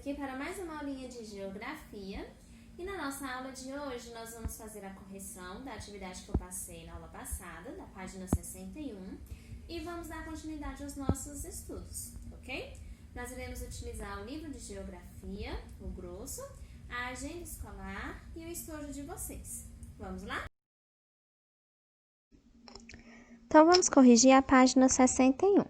aqui para mais uma aulinha de geografia e na nossa aula de hoje nós vamos fazer a correção da atividade que eu passei na aula passada, da página 61, e vamos dar continuidade aos nossos estudos, ok? Nós iremos utilizar o livro de geografia, o grosso, a agenda escolar e o estojo de vocês. Vamos lá? Então, vamos corrigir a página 61.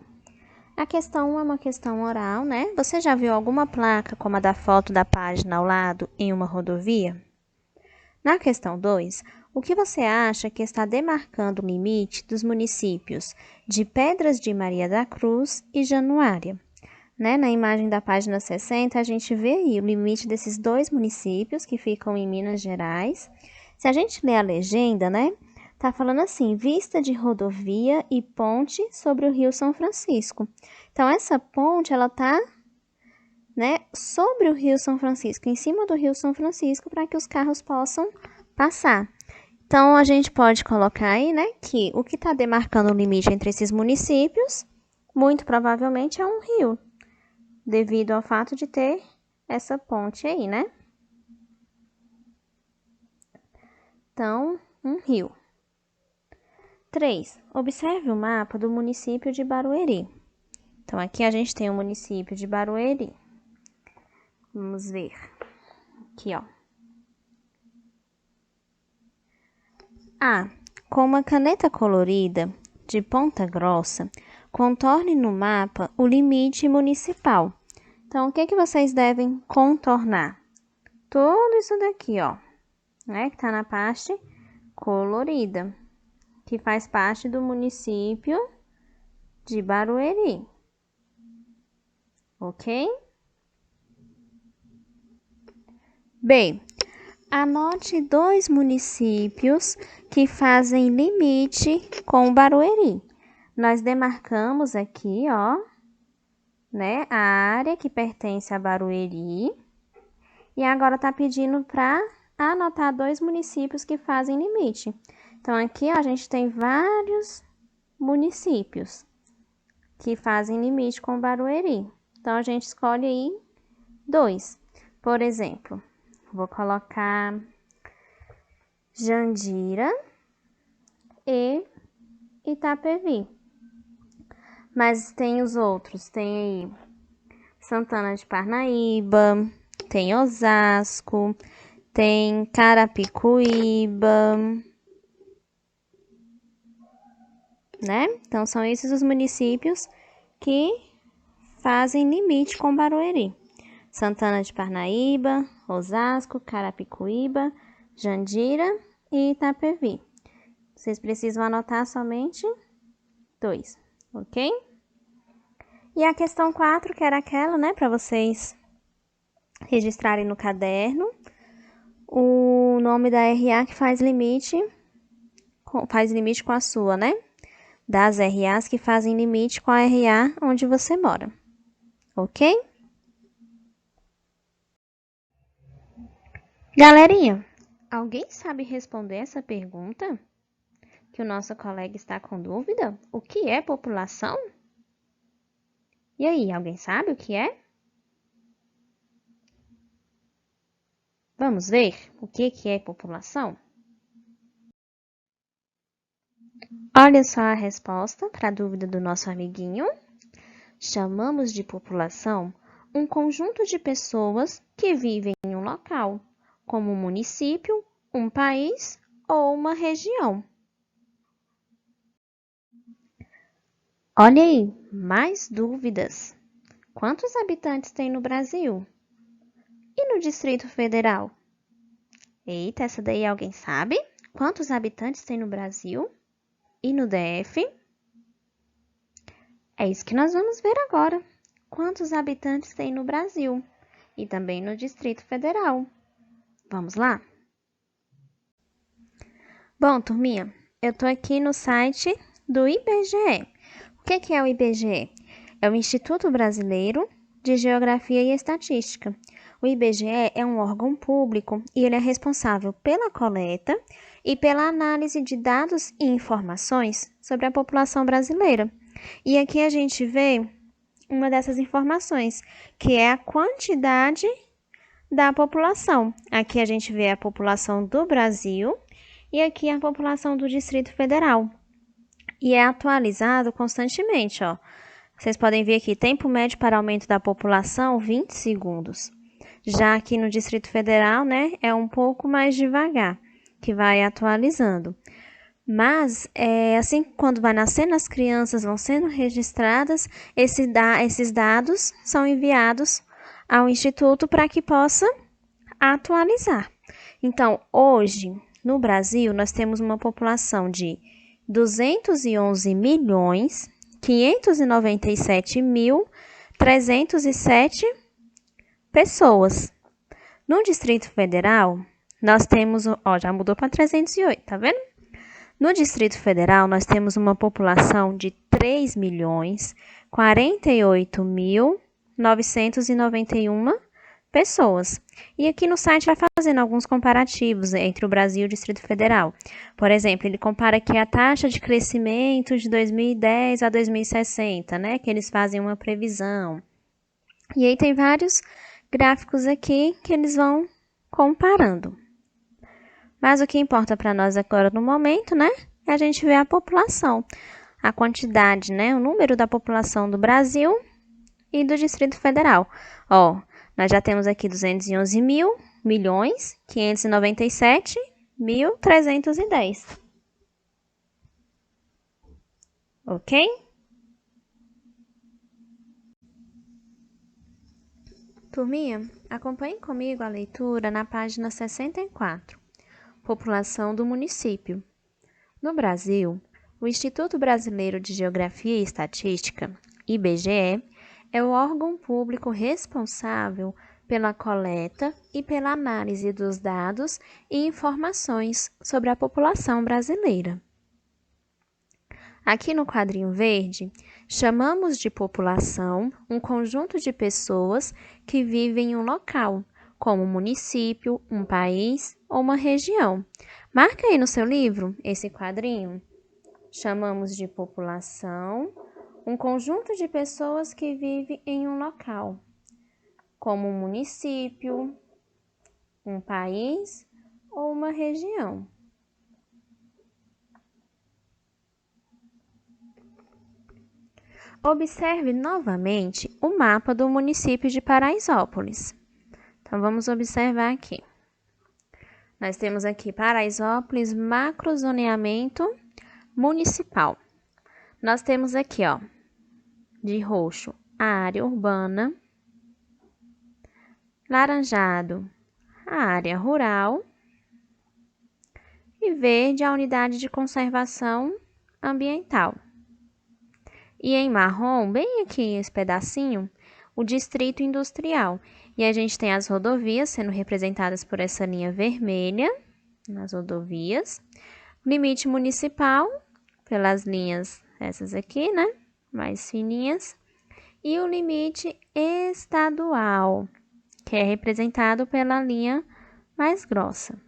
A questão 1 é uma questão oral, né? Você já viu alguma placa como a da foto da página ao lado em uma rodovia? Na questão 2, o que você acha que está demarcando o limite dos municípios de Pedras de Maria da Cruz e Januária? Né? Na imagem da página 60, a gente vê aí o limite desses dois municípios que ficam em Minas Gerais. Se a gente ler a legenda, né? Tá falando assim, vista de rodovia e ponte sobre o Rio São Francisco. Então, essa ponte, ela tá, né, sobre o Rio São Francisco, em cima do Rio São Francisco, para que os carros possam passar. Então, a gente pode colocar aí, né, que o que está demarcando o limite entre esses municípios, muito provavelmente é um rio, devido ao fato de ter essa ponte aí, né? Então, um rio. 3. Observe o mapa do município de Barueri. Então, aqui a gente tem o município de Barueri. Vamos ver. Aqui, ó. A. Com uma caneta colorida de ponta grossa, contorne no mapa o limite municipal. Então, o que que vocês devem contornar? Tudo isso daqui, ó, né? Que tá na parte colorida, que faz parte do município de Barueri. Ok? B. Anote dois municípios que fazem limite com Barueri. Nós demarcamos aqui, ó, né, a área que pertence a Barueri. E agora tá pedindo para anotar dois municípios que fazem limite. Então, aqui, ó, a gente tem vários municípios que fazem limite com Barueri. Então, a gente escolhe aí dois. Por exemplo, vou colocar Jandira e Itapevi. Mas tem os outros, tem aí Santana de Parnaíba, tem Osasco, tem Carapicuíba, né? Então, são esses os municípios que fazem limite com Barueri. Santana de Parnaíba, Osasco, Carapicuíba, Jandira e Itapevi. Vocês precisam anotar somente dois, ok? E a questão 4, que era aquela, né, para vocês registrarem no caderno, o nome da RA que faz limite com a sua, né? Das RAs que fazem limite com a RA onde você mora, ok? Galerinha, alguém sabe responder essa pergunta? Que o nosso colega está com dúvida? O que é população? E aí, alguém sabe o que é? Vamos ver o que é população? Olha só a resposta para a dúvida do nosso amiguinho. Chamamos de população um conjunto de pessoas que vivem em um local, como um município, um país ou uma região. Olha aí, mais dúvidas. Quantos habitantes tem no Brasil? E no Distrito Federal? Eita, essa daí alguém sabe? Quantos habitantes tem no Brasil? E no DF? É isso que nós vamos ver agora. Quantos habitantes tem no Brasil? E também no Distrito Federal. Vamos lá? Bom, turminha, eu tô aqui no site do IBGE. O que é o IBGE? É o Instituto Brasileiro de Geografia e Estatística. O IBGE é um órgão público e ele é responsável pela coleta e pela análise de dados e informações sobre a população brasileira. E aqui a gente vê uma dessas informações, que é a quantidade da população. Aqui a gente vê a população do Brasil e aqui a população do Distrito Federal. E é atualizado constantemente, ó. Vocês podem ver aqui, tempo médio para aumento da população, 20 segundos. Já aqui no Distrito Federal, né, é um pouco mais devagar, que vai atualizando. Mas, assim, quando vai nascendo as crianças, vão sendo registradas, esses dados são enviados ao Instituto para que possa atualizar. Então, hoje, no Brasil, nós temos uma população de 211.597.307 pessoas. No Distrito Federal, nós temos, ó, já mudou para 308, tá vendo? No Distrito Federal, nós temos uma população de 3.048.991 pessoas. E aqui no site vai fazendo alguns comparativos entre o Brasil e o Distrito Federal. Por exemplo, ele compara aqui a taxa de crescimento de 2010 a 2060, né? Que eles fazem uma previsão. E aí tem vários gráficos aqui que eles vão comparando. Mas o que importa para nós agora no momento, né, é a gente ver a população, a quantidade, né, o número da população do Brasil e do Distrito Federal. Ó, nós já temos aqui 211.597.310. Ok? Turminha, acompanhe comigo a leitura na página 64. População do município. No Brasil, o Instituto Brasileiro de Geografia e Estatística, IBGE, é o órgão público responsável pela coleta e pela análise dos dados e informações sobre a população brasileira. Aqui no quadrinho verde, chamamos de população um conjunto de pessoas que vivem em um local, como um município, um país ou uma região. Marca aí no seu livro esse quadrinho. Chamamos de população um conjunto de pessoas que vivem em um local, como um município, um país ou uma região. Observe novamente o mapa do município de Paraisópolis. Então, vamos observar aqui. Nós temos aqui Paraisópolis, macrozoneamento municipal. Nós temos aqui, ó, de roxo, a área urbana, laranjado, a área rural e verde, a unidade de conservação ambiental. E em marrom, bem aqui esse pedacinho, o distrito industrial. E a gente tem as rodovias sendo representadas por essa linha vermelha, nas rodovias. Limite municipal, pelas linhas essas aqui, né? Mais fininhas. E o limite estadual, que é representado pela linha mais grossa.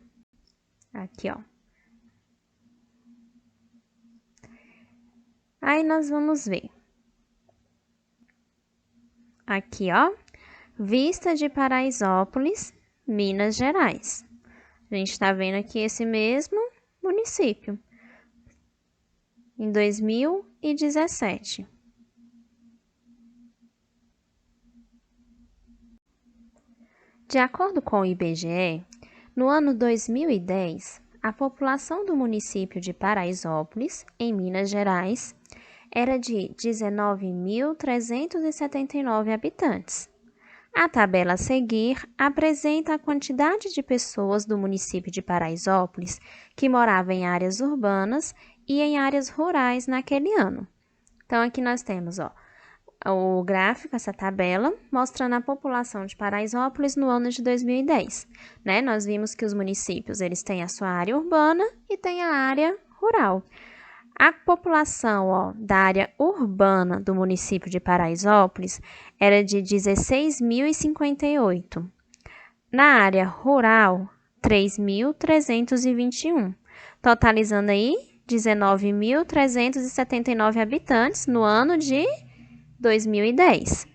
Aqui, ó. Aí nós vamos ver. Aqui, ó. Vista de Paraisópolis, Minas Gerais. A gente está vendo aqui esse mesmo município. Em 2017. De acordo com o IBGE, no ano 2010, a população do município de Paraisópolis, em Minas Gerais, era de 19.379 habitantes. A tabela a seguir apresenta a quantidade de pessoas do município de Paraisópolis que moravam em áreas urbanas e em áreas rurais naquele ano. Então, aqui nós temos, ó, o gráfico, essa tabela, mostrando a população de Paraisópolis no ano de 2010. Né? Nós vimos que os municípios eles têm a sua área urbana e têm a área rural. A população, ó, da área urbana do município de Paraisópolis era de 16.058. Na área rural, 3.321, totalizando aí 19.379 habitantes no ano de 2010.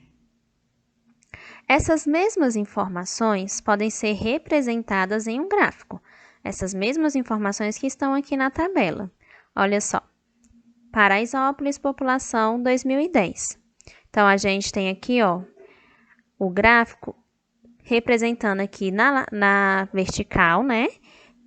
Essas mesmas informações podem ser representadas em um gráfico. Essas mesmas informações que estão aqui na tabela. Olha só. Paraisópolis, população 2010. Então, a gente tem aqui, ó, o gráfico representando aqui na vertical, né?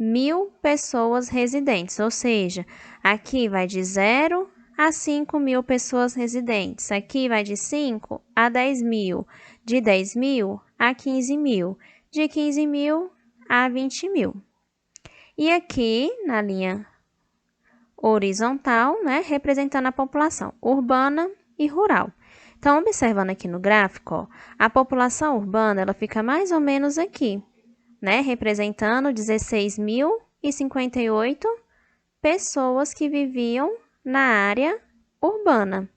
1.000 pessoas residentes, ou seja, aqui vai de 0 a 5.000 pessoas residentes. Aqui vai de 5 a 10.000, de 10.000 a 15.000, de 15.000 a 20.000. E aqui, na linha horizontal, né, representando a população urbana e rural. Então, observando aqui no gráfico, ó, a população urbana ela fica mais ou menos aqui, né, representando 16.058 pessoas que viviam na área urbana.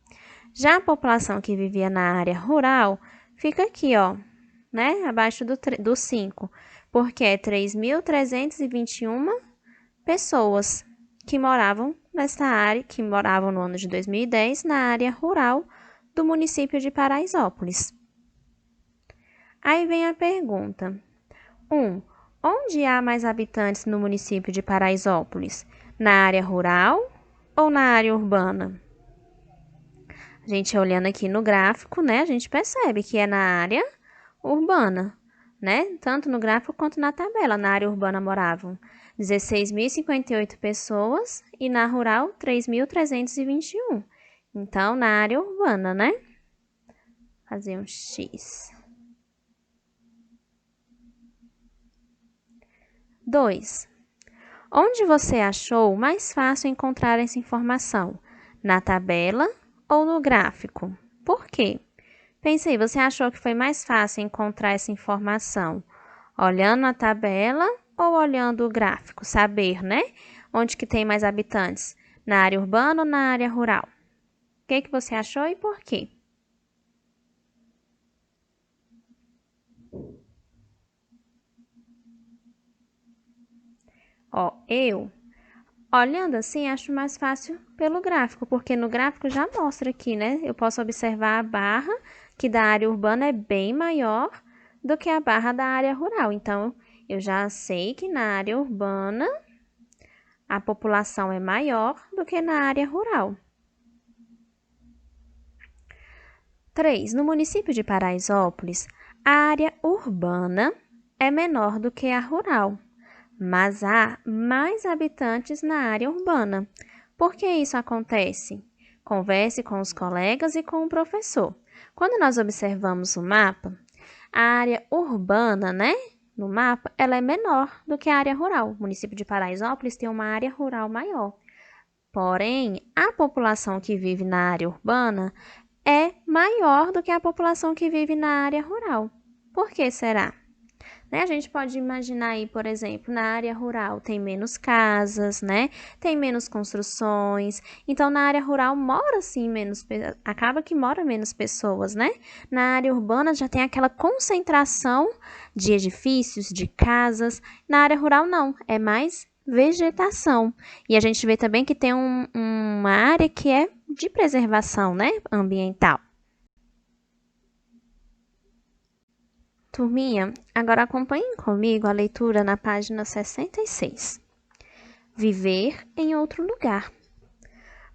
Já a população que vivia na área rural fica aqui, ó, né, abaixo do 5, porque é 3.321 pessoas que moravam nessa área, que moravam no ano de 2010 na área rural do município de Paraisópolis. Aí vem a pergunta. 1. Onde há mais habitantes no município de Paraisópolis? Na área rural ou na área urbana? A gente olhando aqui no gráfico, né, a gente percebe que é na área urbana, né? Tanto no gráfico quanto na tabela. Na área urbana moravam 16.058 pessoas e na rural 3.321. Então, na área urbana, né? Fazer um X. 2. Onde você achou mais fácil encontrar essa informação? Na tabela ou no gráfico? Por quê? Pense aí, você achou que foi mais fácil encontrar essa informação olhando a tabela ou olhando o gráfico? Saber, né? Onde que tem mais habitantes? Na área urbana ou na área rural? O que você achou e por quê? Ó, eu, olhando assim, acho mais fácil pelo gráfico, porque no gráfico já mostra aqui, né? Eu posso observar a barra, que da área urbana é bem maior do que a barra da área rural. Então, eu já sei que na área urbana a população é maior do que na área rural. 3. No município de Paraisópolis, a área urbana é menor do que a rural, mas há mais habitantes na área urbana. Por que isso acontece? Converse com os colegas e com o professor. Quando nós observamos o mapa, a área urbana, né, no mapa, ela é menor do que a área rural. O município de Paraisópolis tem uma área rural maior. Porém, a população que vive na área urbana é maior do que a população que vive na área rural. Por que será? Né? A gente pode imaginar aí, por exemplo, na área rural tem menos casas, né? Tem menos construções. Então, na área rural mora sim acaba que mora menos pessoas, né? Na área urbana já tem aquela concentração de edifícios, de casas. Na área rural não, é mais vegetação. E a gente vê também que tem uma área que é de preservação, né, ambiental. Turminha, agora acompanhem comigo a leitura na página 66. Viver em outro lugar.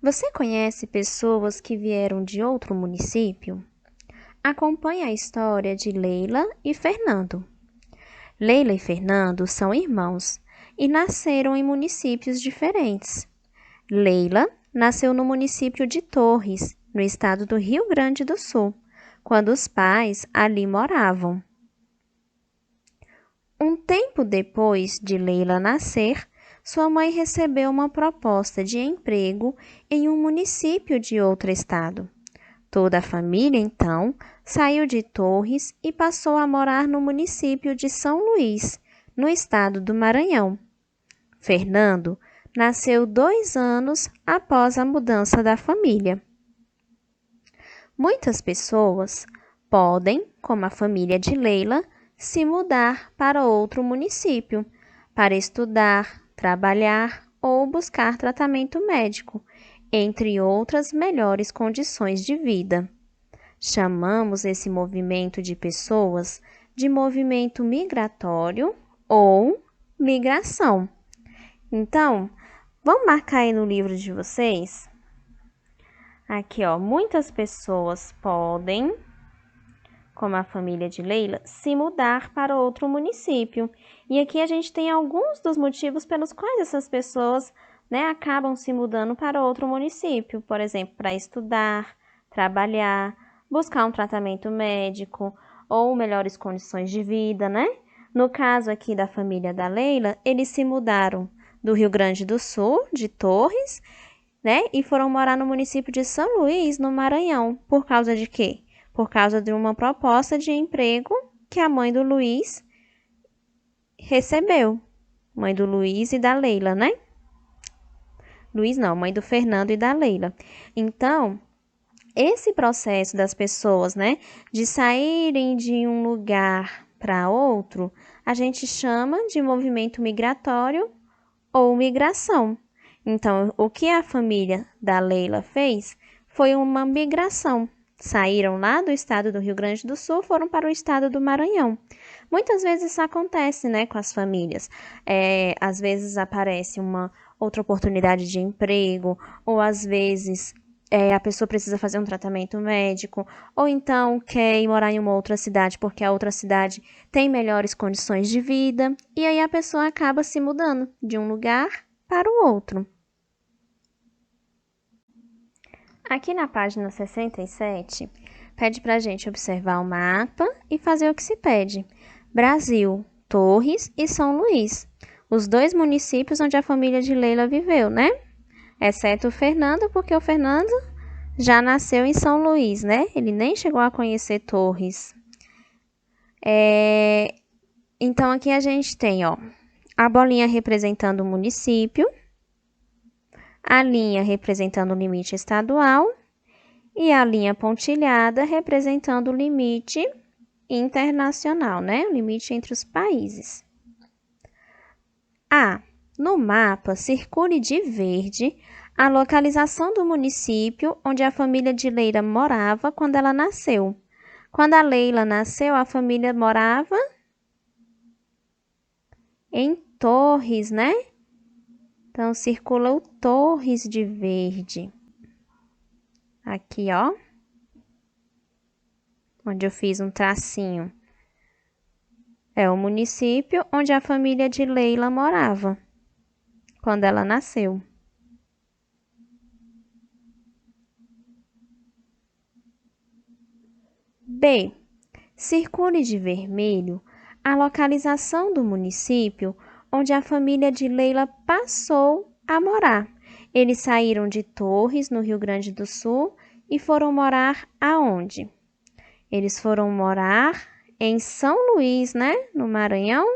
Você conhece pessoas que vieram de outro município? Acompanhe a história de Leila e Fernando. Leila e Fernando são irmãos e nasceram em municípios diferentes. Leila nasceu no município de Torres, no estado do Rio Grande do Sul, quando os pais ali moravam. Um tempo depois de Leila nascer, sua mãe recebeu uma proposta de emprego em um município de outro estado. Toda a família, então, saiu de Torres e passou a morar no município de São Luís, no estado do Maranhão. Fernando nasceu 2 anos após a mudança da família. Muitas pessoas podem, como a família de Leila, se mudar para outro município para estudar, trabalhar ou buscar tratamento médico, entre outras melhores condições de vida. chamamos esse movimento de pessoas de movimento migratório ou migração. Então, vamos marcar aí no livro de vocês. Aqui, ó, muitas pessoas podem, como a família de Leila, se mudar para outro município. E aqui a gente tem alguns dos motivos pelos quais essas pessoas, né, acabam se mudando para outro município. Por exemplo, para estudar, trabalhar, buscar um tratamento médico ou melhores condições de vida, né? No caso aqui da família da Leila, eles se mudaram do Rio Grande do Sul, de Torres, né? E foram morar no município de São Luís, no Maranhão. Por causa de quê? Por causa de uma proposta de emprego que a mãe do Luiz recebeu. Mãe do Luiz e da Leila, né? Luiz não, mãe do Fernando e da Leila. Então, esse processo das pessoas, né, de saírem de um lugar para outro, a gente chama de movimento migratório ou migração. Então, o que a família da Leila fez foi uma migração. Saíram lá do estado do Rio Grande do Sul, foram para o estado do Maranhão. Muitas vezes isso acontece, né, com as famílias. Às vezes aparece uma outra oportunidade de emprego, ou às vezes a pessoa precisa fazer um tratamento médico, ou então quer ir morar em uma outra cidade porque a outra cidade tem melhores condições de vida, e aí a pessoa acaba se mudando de um lugar para o outro. Aqui na página 67, pede para a gente observar o mapa e fazer o que se pede. Brasil, Torres e São Luís, os dois municípios onde a família de Leila viveu, né? Exceto o Fernando, porque o Fernando já nasceu em São Luís, né? Ele nem chegou a conhecer Torres. Então, aqui a gente tem, ó, a bolinha representando o município, a linha representando o limite estadual e a linha pontilhada representando o limite internacional, né? O limite entre os países. No mapa, circule de verde a localização do município onde a família de Leila morava quando ela nasceu. Quando a Leila nasceu, a família morava em Torres, né? Então, circula o Torres de verde. Aqui, ó. Onde eu fiz um tracinho. É o município onde a família de Leila morava quando ela nasceu. B. Circule de vermelho a localização do município onde a família de Leila passou a morar. Eles saíram de Torres, no Rio Grande do Sul, e foram morar aonde? Eles foram morar em São Luís, né? No Maranhão.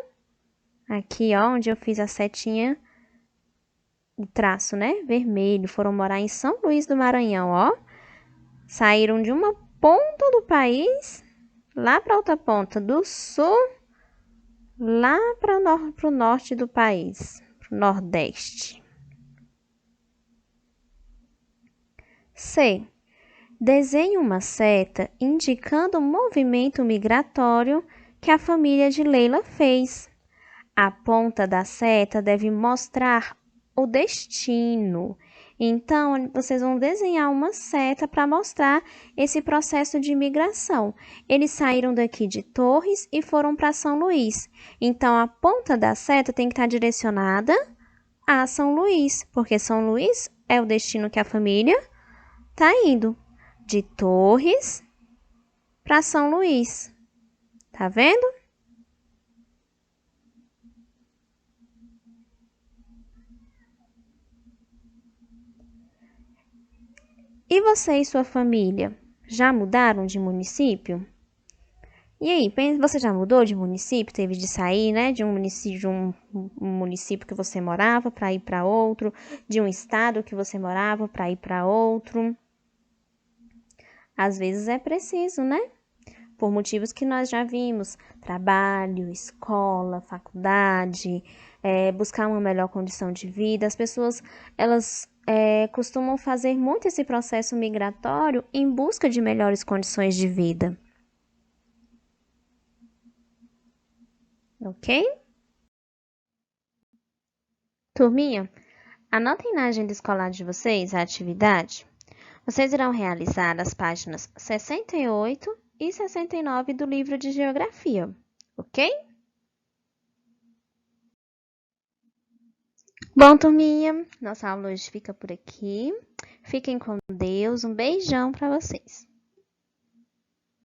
Aqui, ó, onde eu fiz a setinha, o traço, né? Vermelho. Foram morar em São Luís do Maranhão, ó. Saíram de uma ponta do país, lá para outra ponta do sul, lá para o norte do país, para o nordeste. C. Desenhe uma seta indicando o movimento migratório que a família de Leila fez. A ponta da seta deve mostrar o destino. Então, vocês vão desenhar uma seta para mostrar esse processo de migração. Eles saíram daqui de Torres e foram para São Luís. Então, a ponta da seta tem que estar direcionada a São Luís, porque São Luís é o destino que a família está indo. De Torres para São Luís. Tá vendo? E você e sua família já mudaram de município? E aí, você já mudou de município? Teve de sair, né, de um município que você morava para ir para outro, de um estado que você morava para ir para outro? Às vezes é preciso, né? Por motivos que nós já vimos, trabalho, escola, faculdade, buscar uma melhor condição de vida. As pessoas, elas costumam fazer muito esse processo migratório em busca de melhores condições de vida. Ok? Turminha, anotem na agenda escolar de vocês a atividade. Vocês irão realizar as páginas 68 e 69 do livro de Geografia, ok? Bom, turminha, nossa aula hoje fica por aqui. Fiquem com Deus. Um beijão para vocês.